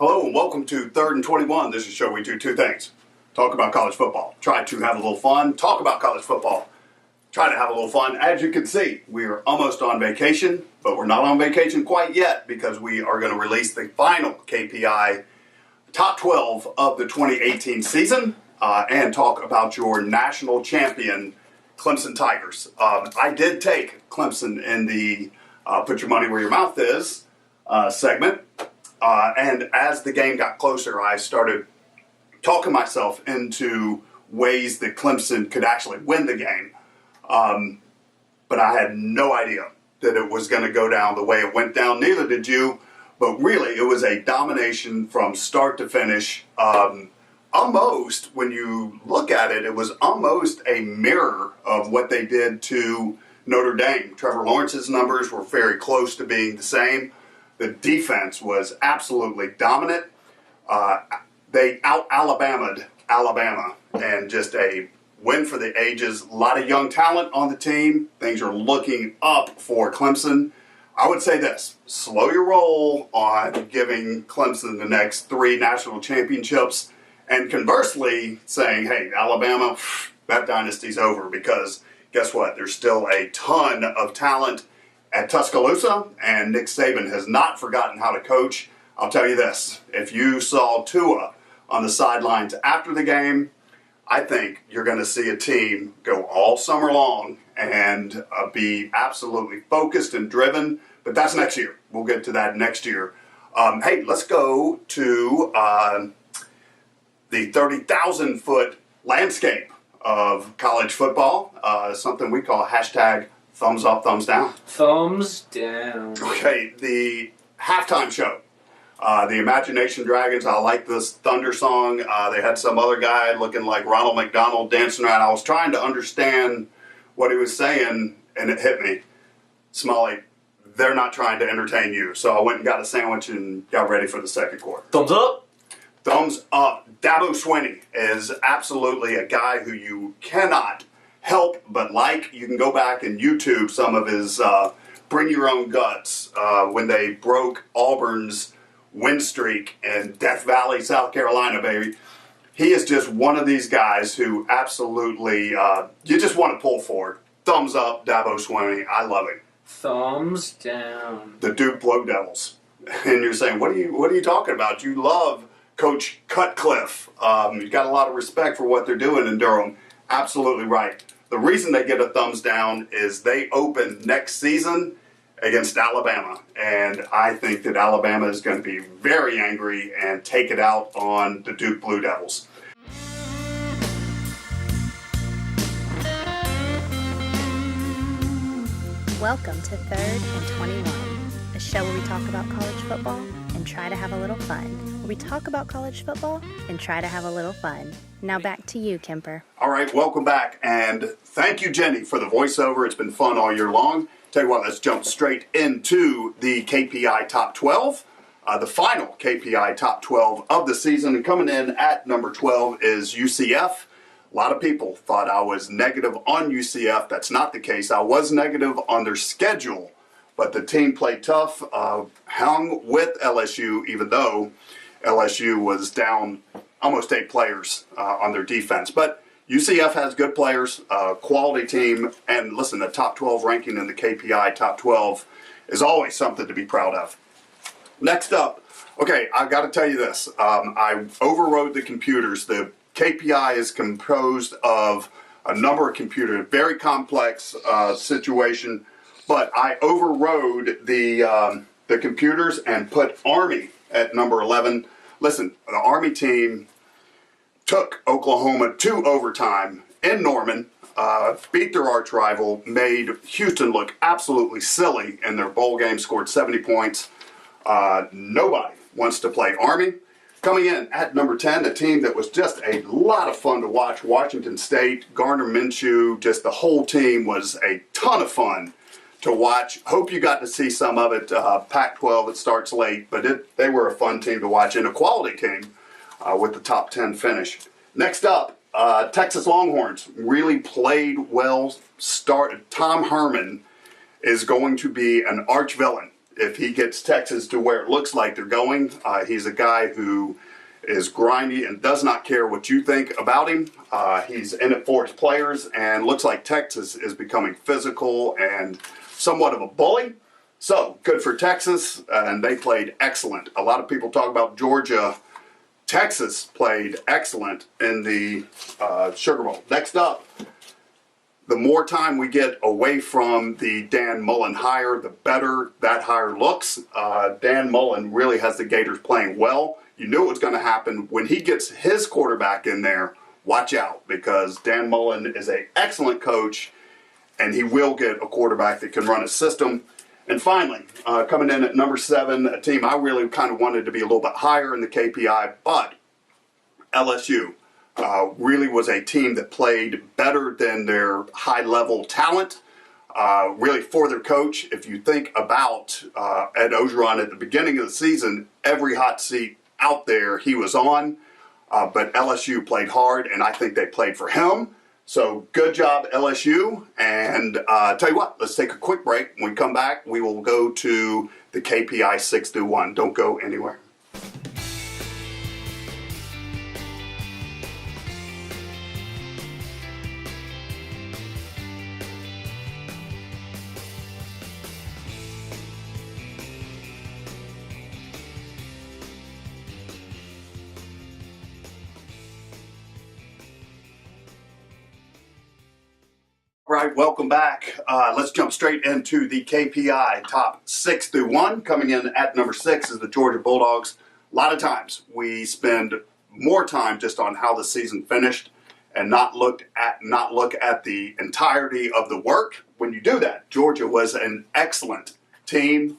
Hello and welcome to 3rd and 21. This is a show we do two things. Talk about college football. Try to have a little fun. Talk about college football. Try to have a little fun. As you can see, we are almost on vacation, but we're not on vacation quite yet because we are going to release the final KPI top 12 of the 2018 season and talk about your national champion, Clemson Tigers. I did take Clemson in the Put Your Money Where Your Mouth Is segment. And as the game got closer, I started talking myself into ways that Clemson could actually win the game. But I had no idea that it was going to go down the way it went down. Neither did you. But really, it was a domination from start to finish. Almost, when you look at it, it was almost a mirror of what they did to Notre Dame. Trevor Lawrence's numbers were very close to being the same. The defense was absolutely dominant. They out-Alabama'd Alabama, and just a win for the ages. A lot of young talent on the team. Things are looking up for Clemson. I would say this, slow your roll on giving Clemson the next 3 national championships, and conversely saying, hey, Alabama, that dynasty's over, because guess what? There's still a ton of talent at Tuscaloosa, and Nick Saban has not forgotten how to coach. I'll tell you this, if you saw Tua on the sidelines after the game, I think you're going to see a team go all summer long and be absolutely focused and driven, but that's next year. We'll get to that next year. Hey, let's go to the 30,000-foot landscape of college football, something we call hashtag thumbs up, thumbs down. Thumbs down. Okay, the halftime show. The Imagination Dragons, I like this Thunder song. They had some other guy looking like Ronald McDonald dancing around. I was trying to understand what he was saying, and it hit me. Smalley, they're not trying to entertain you. So I went and got a sandwich and got ready for the second quarter. Thumbs up. Thumbs up. Dabo Swinney is absolutely a guy who you cannot help but like. You can go back and YouTube some of his Bring Your Own Guts when they broke Auburn's win streak in Death Valley, South Carolina, baby. He is just one of these guys who absolutely, you just want to pull forward. Thumbs up, Dabo Swinney. I love him. Thumbs down. The Duke Blue Devils. And you're saying, what are you talking about? You love Coach Cutcliffe. You've got a lot of respect for what they're doing in Durham. Absolutely right. The reason they get a thumbs down is they open next season against Alabama. And I think that Alabama is going to be very angry and take it out on the Duke Blue Devils. Welcome to 3rd and 21, a show where we talk about college football and try to have a little fun. Where we talk about college football and try to have a little fun. Now back to you, Kemper. All right, welcome back. And thank you, Jenny, for the voiceover. It's been fun all year long. Tell you what, let's jump straight into the KPI Top 12. The final KPI Top 12 of the season. And coming in at number 12 is UCF. A lot of people thought I was negative on UCF. That's not the case. I was negative on their schedule, but the team played tough, hung with LSU, even though LSU was down almost 8 players on their defense. But UCF has good players, quality team, and listen, the top 12 ranking in the KPI top 12 is always something to be proud of. Next up, okay, I've got to tell you this. I overrode the computers. The KPI is composed of a number of computers, very complex situation, but I overrode the computers and put Army at number 11. Listen, the Army team took Oklahoma to overtime in Norman, beat their arch rival, made Houston look absolutely silly in their bowl game, scored 70 points. Nobody wants to play Army. Coming in at number 10, a team that was just a lot of fun to watch, Washington State, Gardner Minshew, just the whole team was a ton of fun to watch. Hope you got to see some of it. Pac-12, it starts late, but they were a fun team to watch and a quality team with the top 10 finish. Next up, Texas Longhorns really played well. Tom Herman is going to be an arch villain if he gets Texas to where it looks like they're going. He's a guy who is grindy and does not care what you think about him. He's in it for his players, and looks like Texas is becoming physical and somewhat of a bully. So, good for Texas, and they played excellent. A lot of people talk about Georgia. Texas played excellent in the Sugar Bowl. Next up, the more time we get away from the Dan Mullen hire, the better that hire looks. Dan Mullen really has the Gators playing well. You knew it was going to happen. When he gets his quarterback in there, watch out, because Dan Mullen is an excellent coach, and he will get a quarterback that can run a system. And finally, coming in at number 7, a team I really kind of wanted to be a little bit higher in the KPI, but LSU really was a team that played better than their high-level talent, really for their coach. If you think about Ed Ogeron at the beginning of the season, every hot seat out there he was on, but LSU played hard, and I think they played for him. So good job, LSU. And tell you what, let's take a quick break. When we come back, we will go to the KPI 6 through 1. Don't go anywhere. Right, welcome back. Let's jump straight into the KPI top 6 through 1. Coming in at number 6 is the Georgia Bulldogs. A lot of times we spend more time just on how the season finished and not look at the entirety of the work. When you do that, Georgia was an excellent team,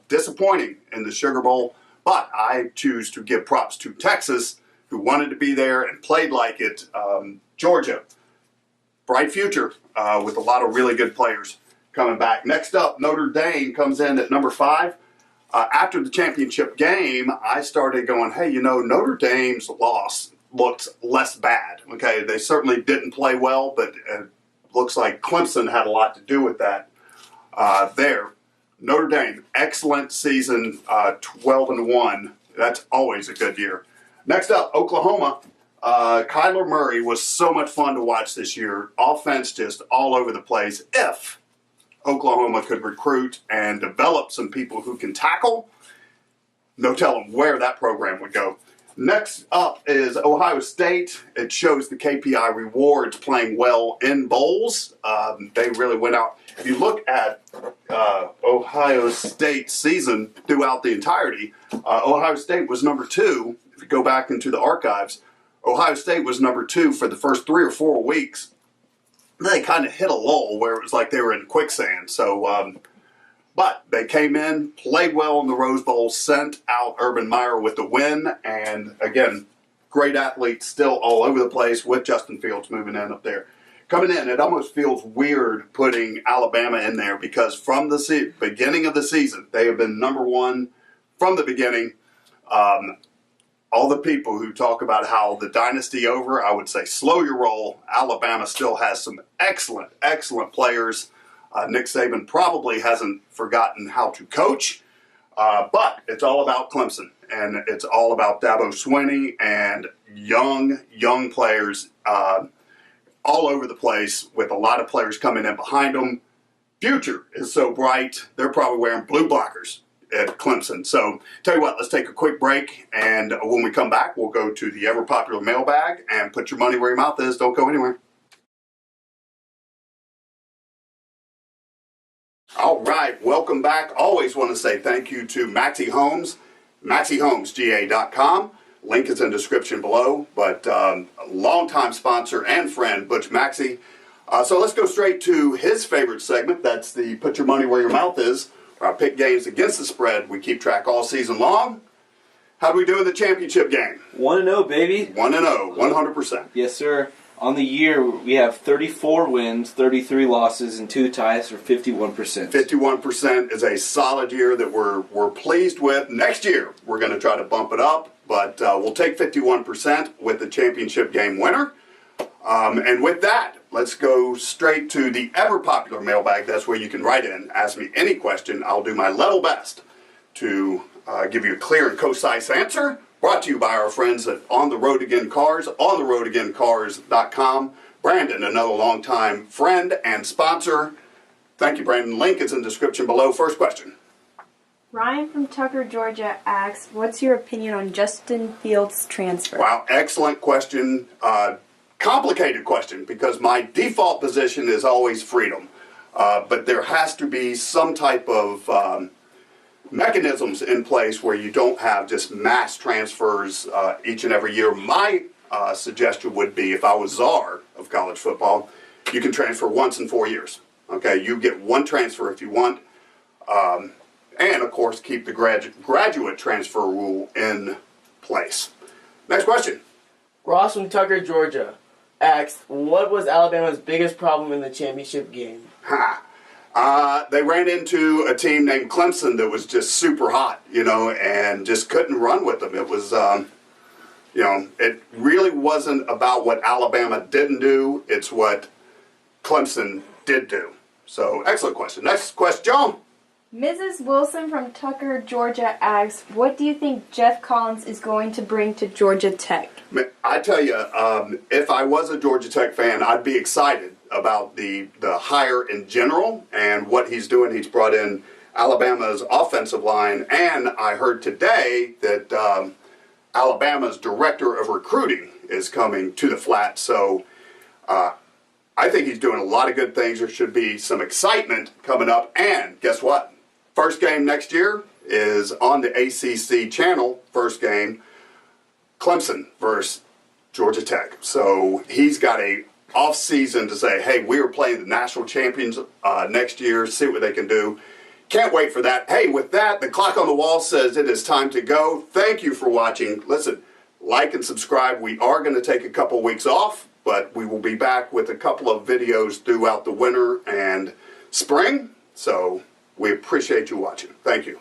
disappointing in the Sugar Bowl, but I choose to give props to Texas, who wanted to be there and played like it. Georgia, bright future with a lot of really good players coming back. Next up, Notre Dame comes in at number 5. After the championship game, I started going, hey, Notre Dame's loss looks less bad. Okay, they certainly didn't play well, but it looks like Clemson had a lot to do with that there. Notre Dame, excellent season, 12-1. That's always a good year. Next up, Oklahoma. Kyler Murray was so much fun to watch this year. Offense just all over the place. If Oklahoma could recruit and develop some people who can tackle, no telling where that program would go. Next up is Ohio State. It shows the KPI rewards playing well in bowls. They really went out. If you look at Ohio State's season throughout the entirety, Ohio State was number 2. If you go back into the archives, Ohio State was number 2 for the first 3 or 4 weeks. They kind of hit a lull where it was like they were in quicksand. So, but they came in, played well in the Rose Bowl, sent out Urban Meyer with the win, and again, great athletes still all over the place with Justin Fields moving in up there. Coming in, it almost feels weird putting Alabama in there because from the beginning of the season, they have been number 1 from the beginning. All the people who talk about how the dynasty over, I would say slow your roll. Alabama still has some excellent, excellent players. Nick Saban probably hasn't forgotten how to coach, but it's all about Clemson, and it's all about Dabo Swinney and young players all over the place with a lot of players coming in behind them. Future is so bright, they're probably wearing blue blockers at Clemson. So, tell you what, let's take a quick break, and when we come back, we'll go to the ever-popular mailbag and put your money where your mouth is. Don't go anywhere. All right, welcome back. Always want to say thank you to Maxie Homes, MaxieHomesGA.com. Link is in the description below, but a longtime sponsor and friend, Butch Maxie. So let's go straight to his favorite segment. That's the Put Your Money Where Your Mouth Is. I pick games against the spread. We keep track all season long. How do we do in the championship game? 1-0, baby. 1-0, 100%. Yes, sir. On the year, we have 34 wins, 33 losses, and 2 ties for 51%. 51% is a solid year that we're pleased with. Next year, we're going to try to bump it up, but we'll take 51% with the championship game winner. And with that, let's go straight to the ever-popular mailbag. That's where you can write in, ask me any question. I'll do my level best to give you a clear and concise answer. Brought to you by our friends at On the Road Again Cars, ontheroadagain.com. Brandon, another longtime friend and sponsor. Thank you, Brandon. Link is in the description below. First question. Ryan from Tucker, Georgia asks, what's your opinion on Justin Fields' transfer? Wow, excellent question. Complicated question, because my default position is always freedom. But there has to be some type of mechanisms in place where you don't have just mass transfers each and every year. My suggestion would be, if I was czar of college football, you can transfer once in 4 years. Okay, you get one transfer if you want. And, of course, keep the graduate transfer rule in place. Next question. Ross from Tucker, Georgia asks, what was Alabama's biggest problem in the championship game? They ran into a team named Clemson that was just super hot, and just couldn't run with them. It was, it really wasn't about what Alabama didn't do. It's what Clemson did do. So, excellent question. Next question. Mrs. Wilson from Tucker, Georgia asks, what do you think Jeff Collins is going to bring to Georgia Tech? I tell you, if I was a Georgia Tech fan, I'd be excited about the hire in general and what he's doing. He's brought in Alabama's offensive line, and I heard today that Alabama's director of recruiting is coming to the flat. So I think he's doing a lot of good things. There should be some excitement coming up. And guess what? First game next year is on the ACC channel. First game, Clemson versus Georgia Tech. So he's got a off season to say, hey, we are playing the national champions next year. See what they can do. Can't wait for that. Hey, with that, the clock on the wall says it is time to go. Thank you for watching. Listen, like and subscribe. We are going to take a couple weeks off, but we will be back with a couple of videos throughout the winter and spring. So we appreciate you watching. Thank you.